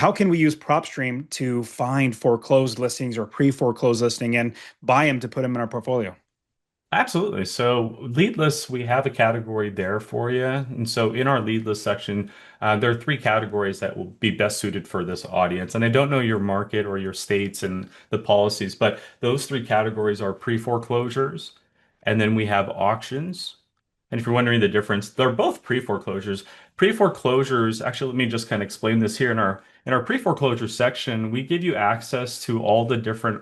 how can we use PropStream to find foreclosed listings or pre-foreclosed listing and buy them to put them in our portfolio? Absolutely. So lead lists, we have a category there for you. And so in our lead list section, there are three categories that will be best suited for this audience. And I don't know your market or your states and the policies, but those three categories are pre-foreclosures, and then we have auctions. And if you're wondering the difference, they're both pre-foreclosures. Pre-foreclosures, actually, let me just kind of explain this here in our pre-foreclosure section, we give you access to all the different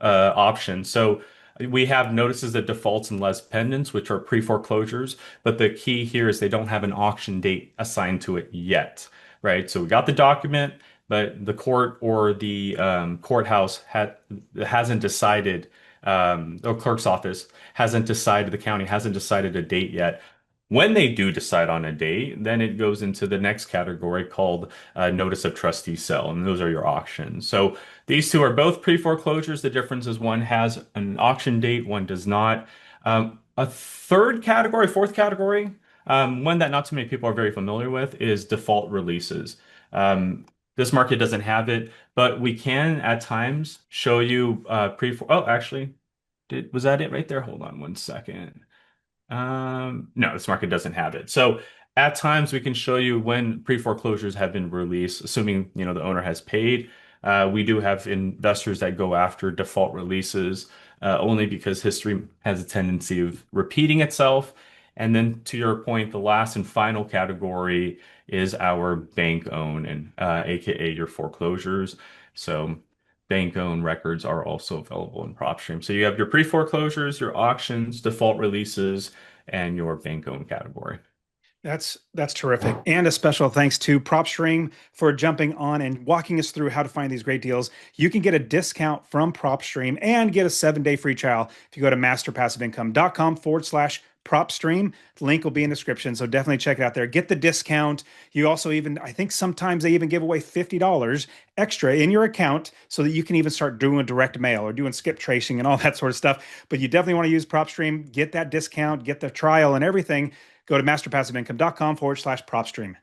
options. So we have notices of defaults and les pendants, which are pre-foreclosures, but the key here is they don't have an auction date assigned to it yet, right? So we got the document, but the court or the courthouse hasn't decided, or clerk's office hasn't decided, the county hasn't decided a date yet. When they do decide on a date, then it goes into the next category called notice of trustee sale, and those are your auctions. So these two are both pre-foreclosures. The difference is one has an auction date, one does not. A third category, fourth category, one that not too many people are very familiar with is default releases. This market doesn't have it, but we can at times show you oh, actually, was that it right there? Hold on one second. No, this market doesn't have it. So at times we can show you when pre-foreclosures have been released, assuming the owner has paid. We do have investors that go after default releases only because history has a tendency of repeating itself. And then to your point, the last and final category is our bank own and AKA your foreclosures. So bank owned records are also available in PropStream. So you have your pre-foreclosures, your auctions, default releases, and your bank owned category. That's terrific. And a special thanks to PropStream for jumping on and walking us through how to find these great deals. You can get a discount from PropStream and get a 7-day free trial if you go to masterpassiveincome.com/PropStream. The link will be in the description. So definitely check it out there. Get the discount. You also even, I think sometimes they even give away $50 extra in your account so that you can even start doing direct mail or doing skip tracing and all that sort of stuff. But you definitely want to use PropStream, get that discount, get the trial and everything. Go to masterpassiveincome.com/PropStream.